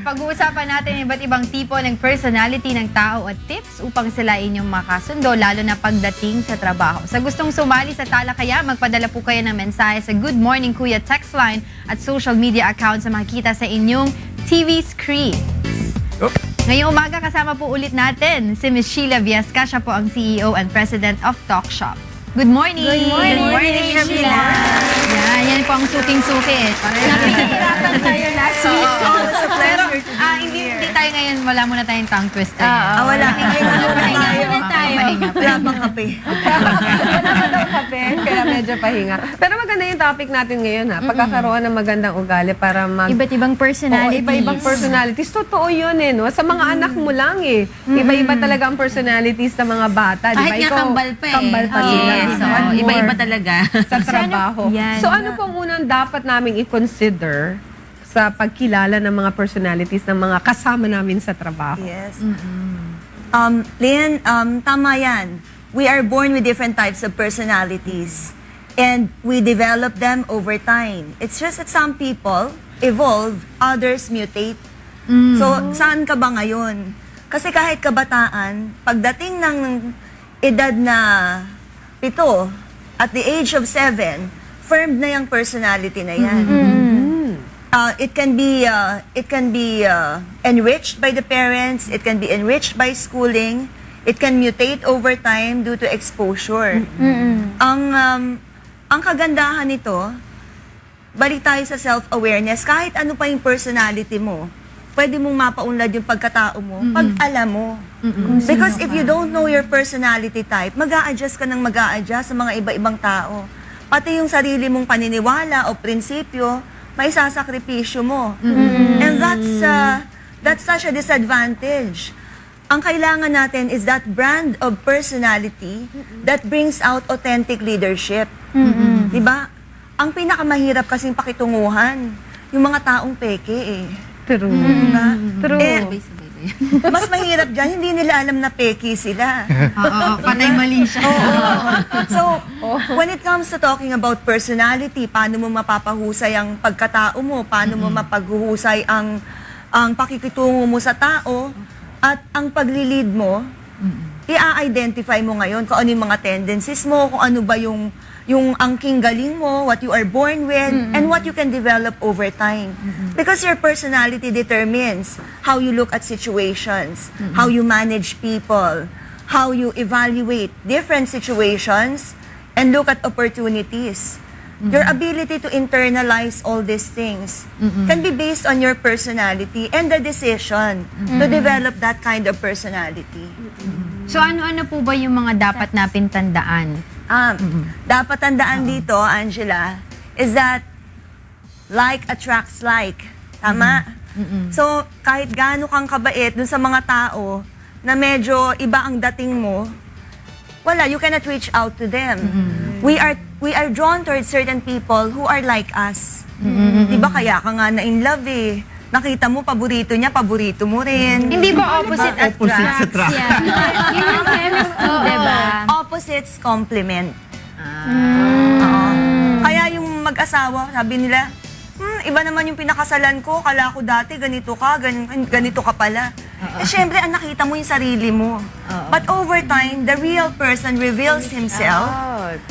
pag-uusapan natin iba't ibang tipo ng personality ng tao at tips upang sila inyong makasundo, lalo na pagdating sa trabaho. Sa gustong sumali sa talakaya, magpadala po kayo ng mensahe sa Good Morning Kuya text line at social media account sa makikita sa inyong TV screen. Ngayong umaga, kasama po ulit natin si Ms. Sheila Viasca. Siya po ang CEO and President of Talk Shop. Good morning! Good morning, Good morning, Sheila! Yan po ang suking-suki. Napihirapan tayo last week. Pero hindi tayo ngayon, wala muna tayong tongue twister. Wala. Pahinga tayo. Wala bang kape? Wala daw kape, kaya medyo pahinga. Pero maganda yung topic natin ngayon ha. Pagkakaroon ng magandang ugali para Iba't ibang personalities. Iba-ibang personalities. Totoo yun eh, no? Sa mga anak mo lang eh. Iba-iba talaga ang personalities ng mga bata. Kahit nga kambal pa eh. Kambal pa sila. Yes, iba-iba talaga. Sa trabaho. Yan. So ano pong unang dapat naming i-consider sa pagkilala ng mga personalities ng mga kasama namin sa trabaho? Yes. Lynn, tama yan. We are born with different types of personalities. And we develop them over time. It's just that some people evolve, others mutate. So, saan ka ba ngayon? Kasi kahit kabataan, pagdating ng edad na 7, at the age of 7, firm na yung personality na yan. It can be enriched by the parents, it can be enriched by schooling, it can mutate over time due to exposure. Ang kagandahan nito, balik tayo sa self-awareness, kahit ano pa yung personality mo, pwede mong mapaunlad yung pagkatao mo pag alam mo. Because if you don't know your personality type, mag-a-adjust ka ng mag-a-adjust sa mga iba-ibang tao. Pati yung sarili mong paniniwala o prinsipyo, may sasakripisyo mo. And that's such a disadvantage. Ang kailangan natin is that brand of personality that brings out authentic leadership. Diba? Ang pinakamahirap kasing pakitunguhan, yung mga taong peke eh. True. Diba? True. Mas mahirap dyan, hindi nila alam na peki sila. Patay mali siya. So, when it comes to talking about personality, paano mo mapapahusay ang pagkatao mo, paano mo mapaghuhusay ang pakikitungo mo sa tao, at ang paglilid mo, i-identify mo ngayon kung ano yung mga tendencies mo, kung ano ba yung angking galing mo, what you are born with, and what you can develop over time. Because your personality determines how you look at situations, how you manage people, how you evaluate different situations, and look at opportunities. Your ability to internalize all these things can be based on your personality and the decision to develop that kind of personality. So ano-ano po ba yung mga dapat natin tandaan? Dapat tandaan dito, Angela, is that like attracts like. Tama? So, kahit gaano kang kabait dun sa mga tao na medyo iba ang dating mo, wala, you cannot reach out to them. We are drawn towards certain people who are like us. Diba kaya ka nga na in love eh. Nakita mo, paborito niya, paborito mo rin. Hindi ba opposite attracts? Yeah. Yun yung chemistry, diba? Opposites complement. Kaya yung mag-asawa, sabi nila, iba naman yung pinakasalan ko, kala ko dati ganito ka, ganito ka pala. Eh syempre, ang nakita mo yung sarili mo. But over time, the real person reveals himself.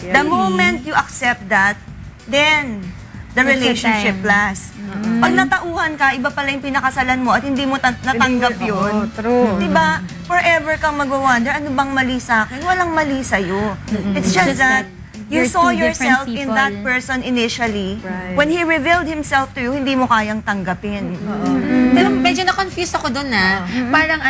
The moment you accept that, then the relationship lasts. Pag natauhan ka, iba pala yung pinakasalan mo at hindi mo natanggap yun. True. Diba? Forever kang mag-wonder, ano bang mali sa akin? Walang mali sa'yo. It's just that you saw yourself in that person initially. When he revealed himself to you, hindi mo kayang tanggapin. Pero medyo na-confuse ako doon Parang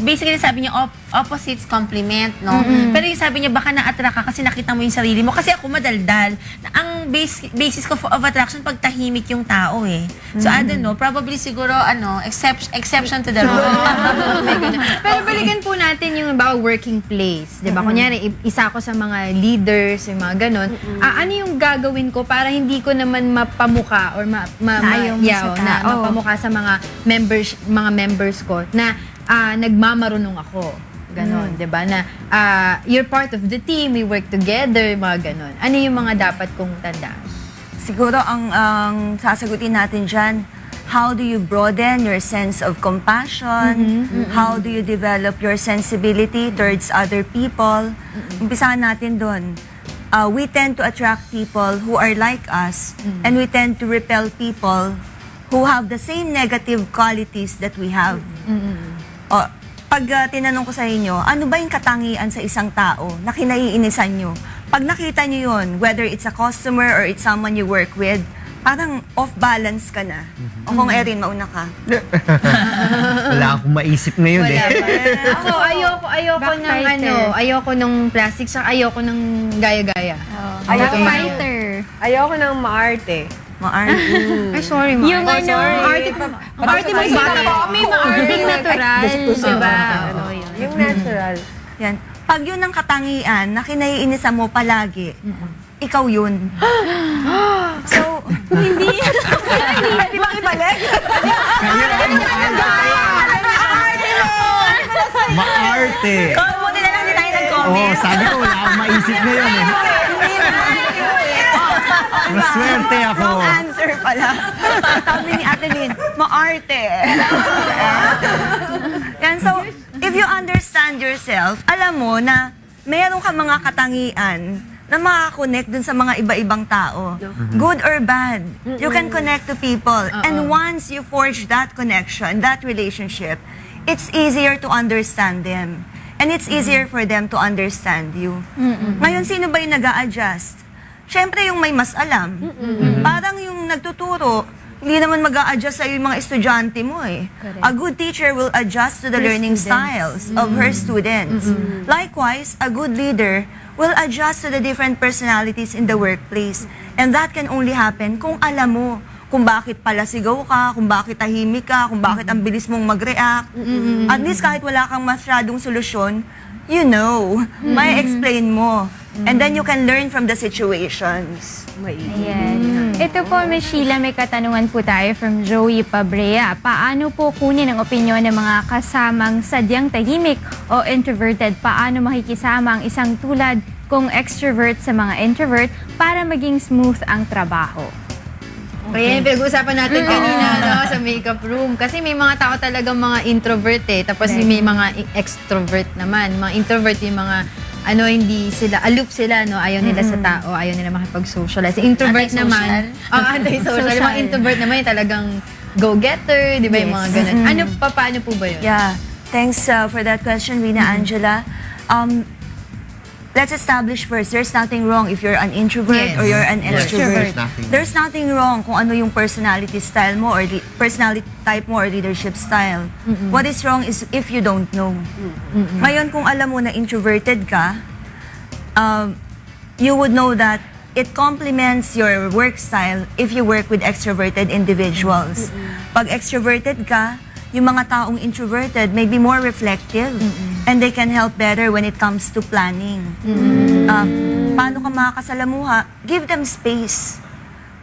basically sabi niya opposites complement, no? Pero yung sabi niya baka na-attract ka kasi nakita mo yung sarili mo. Kasi ako madaldal. Ang basis ko of attraction pag tahimik yung tao eh. So I don't know, probably siguro exception to the rule. Pero balikan po natin yung working place. Diba? Kunyari, isa ako sa mga leaders, yung mga ganon. Ano yung gagawin ko para hindi ko naman mapamuka or mapamuka sa mga members ko na nagmamarunong ako. Ganon, 'di ba? Na you're part of the team, we work together, mga ganon. Ano yung mga dapat kong tandaan? Siguro ang sasagutin natin diyan, how do you broaden your sense of compassion? How do you develop your sensibility towards other people? Umpisahan natin doon. We tend to attract people who are like us, and we tend to repel people who have the same negative qualities that we have. O, pag tinanong ko sa inyo, ano ba yung katangian sa isang tao na kinaiinisan nyo? Pag nakita nyo yun, whether it's a customer or it's someone you work with, parang off-balance ka na. O kung Erin, mauna ka. Wala akong maisip ngayon Wala eh. pa. Ako, ayoko ng Backfighter. ayoko ng plastic, saka ayoko ng gaya-gaya. Fighter. Ayoko ng maarte. Ay, sorry, Mark. Yung ano, Arte may may maarting natural, diba? Ano yun? Yung natural. Yan. Pag yun ang katangian na kinaiinisan mo palagi, ikaw yun. So, hindi. Di ba ibalik? Maarte. Buti na lang din tayo Oo, nag-comment. sabi ko wala akong maisip ngayon eh. Maswerte ako. Wrong answer pala. Sabi ni Ate Lynn, maarte. Yan, so, if you understand yourself, alam mo na meron ka mga katangian na makakonect dun sa mga iba-ibang tao. Good or bad. You can connect to people. And once you forge that connection, that relationship, it's easier to understand them. And it's easier for them to understand you. Ngayon, sino ba yung nag-a-adjust? Siyempre, yung may mas alam. Parang yung nagtuturo, hindi naman mag-a-adjust sa'yo yung mga estudyante mo eh. A good teacher will adjust to the learning styles of her students. Likewise, a good leader will adjust to the different personalities in the workplace. And that can only happen kung alam mo kung bakit pala sigaw ka, kung bakit tahimik ka, kung bakit ang bilis mong mag-react. At least kahit wala kang masyadong solusyon, you know, may explain mo. And then you can learn from the situations. Ayan. Ito po, Ms. Sheila, may katanungan po tayo from Joey Pabrea. Paano po kunin ang opinyon ng mga kasamang sadyang tahimik o introverted? Paano makikisama ang isang tulad kung extrovert sa mga introvert para maging smooth ang trabaho? Kaya yung pinag-uusapan natin kanina no, sa makeup room. Kasi may mga tao talagang mga introvert eh. Tapos may mga extrovert naman. Mga introvert yung mga hindi sila, aloof sila, no? Ayaw nila sa tao, ayaw nila makipag-socialize. Introvert naman, anti-social. Yung mga introvert naman yung talagang go-getter, di ba yung mga ganun. Paano po ba yun? Yeah. Thanks for that question, Rina Angela. Let's establish first, there's nothing wrong if you're an introvert or you're an extrovert. There's nothing wrong kung ano yung personality style mo or personality type mo or leadership style. What is wrong is if you don't know. Ngayon, kung alam mo na introverted ka, you would know that it complements your work style if you work with extroverted individuals. Pag extroverted ka, yung mga taong introverted may be more reflective and they can help better when it comes to planning. Paano ka makakasalamuha? Give them space.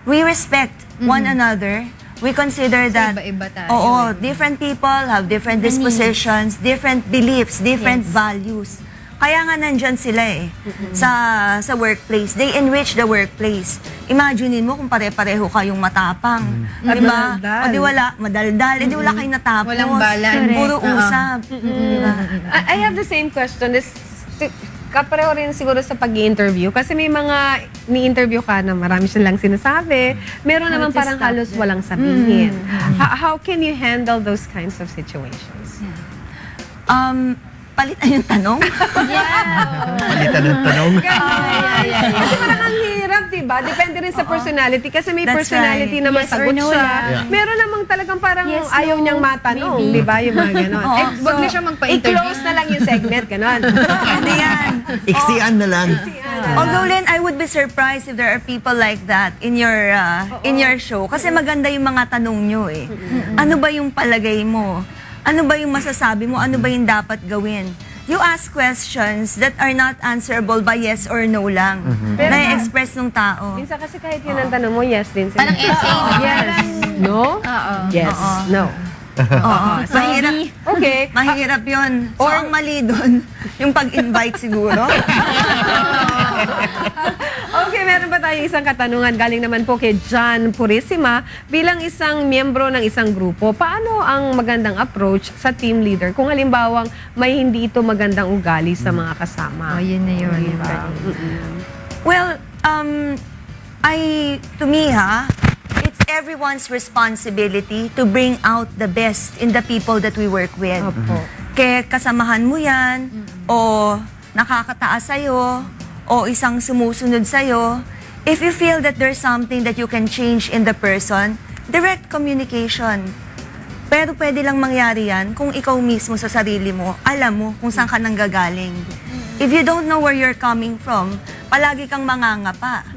We respect one another. We consider that iba-iba tayo. oo, different people have different dispositions, different beliefs, different values. Kaya nga nandyan sila eh, sa workplace. They enrich the workplace. Imaginein mo kung pare-pareho kayong matapang. Di ba? Madaldal. O di wala, madaldal. Di wala kayong natapos. Walang balance. Puro usap. Di ba? I have the same question. Kapareho rin siguro sa pag-i-interview. Kasi may mga ni-interview ka na marami silang sinasabi. Meron naman parang halos walang sabihin. How can you handle those kinds of situations? Palitan yung tanong. Palitan ng tanong. Kasi parang ang hirap, diba? Depende rin sa personality. Kasi may That's personality right. naman Yes or sagot no siya. lang. Meron namang talagang parang Yes, ayaw no, niyang matanong. maybe. Diba? Yung mga ganon. Wag na siya magpa-interview. I-close na lang yung segment, ganon. Ano yan? Iksian na lang. Although, Len, I would be surprised if there are people like that in your show. Kasi maganda yung mga tanong nyo eh. Ano ba yung palagay mo? Ano ba yung masasabi mo? Ano ba yung dapat gawin? You ask questions that are not answerable by yes or no lang. Na-express ng tao. Minsan kasi kahit yun ang tanong mo, yes din sila. Parang essay, no? Yes. No? Yes. No. Oo. Mahirap. Okay. Mahirap yun. So, ang mali doon, yung pag-invite siguro. Okay, meron pa tayong isang katanungan. Galing naman po kay John Purisima. Bilang isang miyembro ng isang grupo, paano ang magandang approach sa team leader kung halimbawang may hindi ito magandang ugali sa mga kasama? Oh, yun na yun. Well, to me, it's everyone's responsibility to bring out the best in the people that we work with. Opo. Kaya kasamahan mo yan, o nakakataas sa'yo, o isang sumusunod sa'yo. If you feel that there's something that you can change in the person, direct communication. Pero pwede lang mangyari yan kung ikaw mismo sa sarili mo, alam mo kung saan ka nanggagaling. If you don't know where you're coming from, palagi kang mangangapa.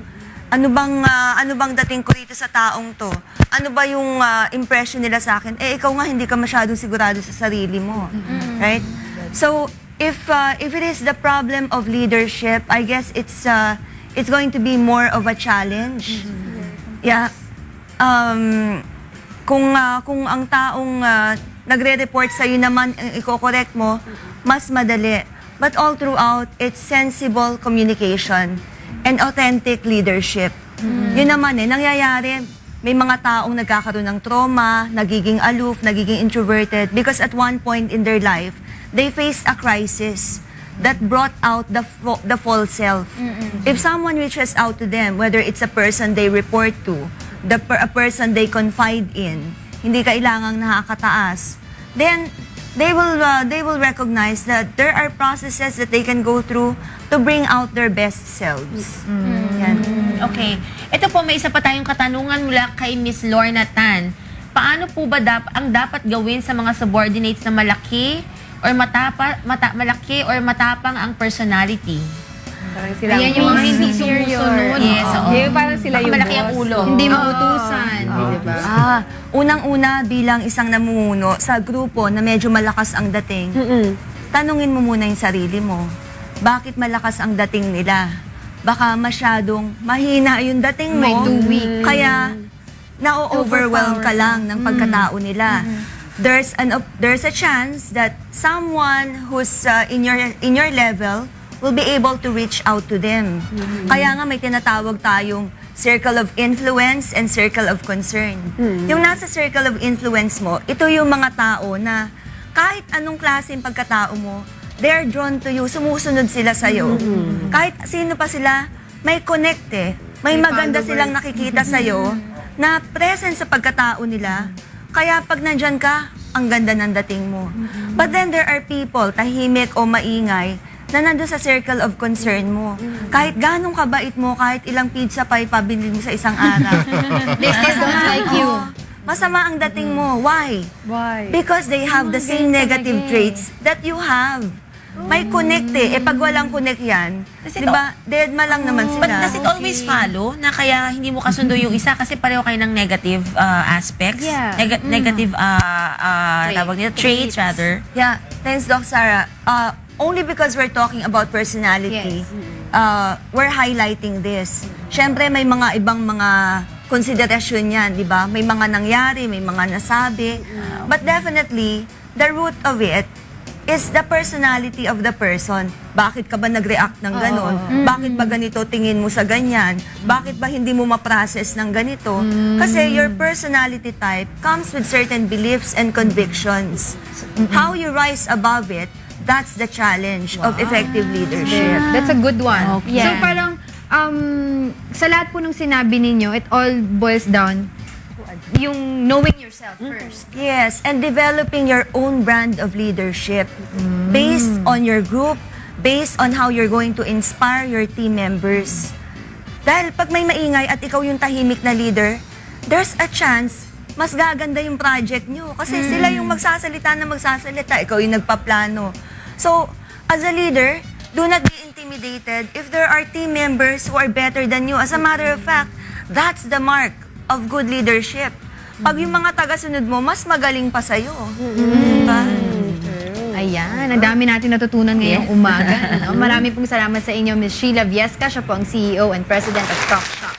Ano bang dating ko rito sa taong to? Ano ba yung impression nila sa akin? Eh, ikaw nga hindi ka masyadong sigurado sa sarili mo. Right? So, if it is the problem of leadership, I guess it's going to be more of a challenge. Yeah. Kung ang taong nagre-report sa'yo naman, i-correct mo, mas madali. But all throughout, it's sensible communication and authentic leadership. Yun naman nangyayari, may mga taong nagkakaroon ng trauma, nagiging aloof, nagiging introverted, because at one point in their life, they faced a crisis that brought out the false self. If someone reaches out to them, whether it's a person they report to, a person they confide in, hindi kailangang nakakataas, then they will recognize that there are processes that they can go through to bring out their best selves. Yan. Okay. Ito po, may isa pa tayong katanungan mula kay Miss Lorna Tan. Paano po ba ang dapat gawin sa mga subordinates na malaki or malaki or matapang ang personality? Parang sila Ayan yung mga hindi sumusunod. Yes, oo. Yung parang sila Baka yung malaki ang boss. ulo. Hindi mautusan. Diba? Unang-una bilang isang namumuno sa grupo na medyo malakas ang dating, tanungin mo muna yung sarili mo. Bakit malakas ang dating nila? Baka masyadong mahina yung dating mo. May too weak. Kaya na-overwhelm ka lang ng pagkatao nila. There's a chance that someone who's in your level will be able to reach out to them. Kaya nga may tinatawag tayong circle of influence and circle of concern. Yung nasa circle of influence mo, ito yung mga tao na kahit anong klase yung pagkatao mo, they're drawn to you, sumusunod sila sa'yo. Kahit sino pa sila, may connect eh. May maganda silang nakikita sa'yo na present sa pagkatao nila. Kaya pag nandyan ka, ang ganda ng dating mo. But then there are people, tahimik o maingay, na nandun sa circle of concern mo. Kahit ganong kabait mo, kahit ilang pizza pa ipabili mo sa isang araw. They still don't like you. Masama ang dating mo. Why? Why? Because they have the same negative traits that you have. May connect eh. Pag walang connect yan, di ba, dead ma lang naman sila. But does it always follow na kaya hindi mo kasundo yung isa kasi pareho kayo ng negative aspects? Yeah. Negative tawag nila, traits rather. Yeah, thanks Doc Sarah. Only because we're talking about personality, we're highlighting this. Siyempre, may mga ibang mga konsiderasyon yan, di ba? May mga nangyari, may mga nasabi. But definitely, the root of it is the personality of the person. Bakit ka ba nag-react ng ganon? Bakit ba ganito tingin mo sa ganyan? Bakit ba hindi mo ma-process ng ganito? Kasi your personality type comes with certain beliefs and convictions. How you rise above it, that's the challenge of effective leadership. That's a good one. Okay. So Yeah. parang, sa lahat po nung sinabi ninyo, it all boils down yung knowing yourself first. Yes, and developing your own brand of leadership based on your group, based on how you're going to inspire your team members. Dahil pag may maingay at ikaw yung tahimik na leader, there's a chance mas gaganda yung project nyo. Kasi sila yung magsasalita na magsasalita, ikaw yung nagpaplano. So, as a leader, do not be intimidated if there are team members who are better than you. As a matter of fact, that's the mark of good leadership. Pag yung mga taga-sunod mo, mas magaling pa sa'yo. Diba? Ayan, ang dami natin natutunan ngayong umaga. Ano? Marami pong salamat sa inyo, Ms. Sheila Viesca. Siya po ang CEO and President of Talk Shop.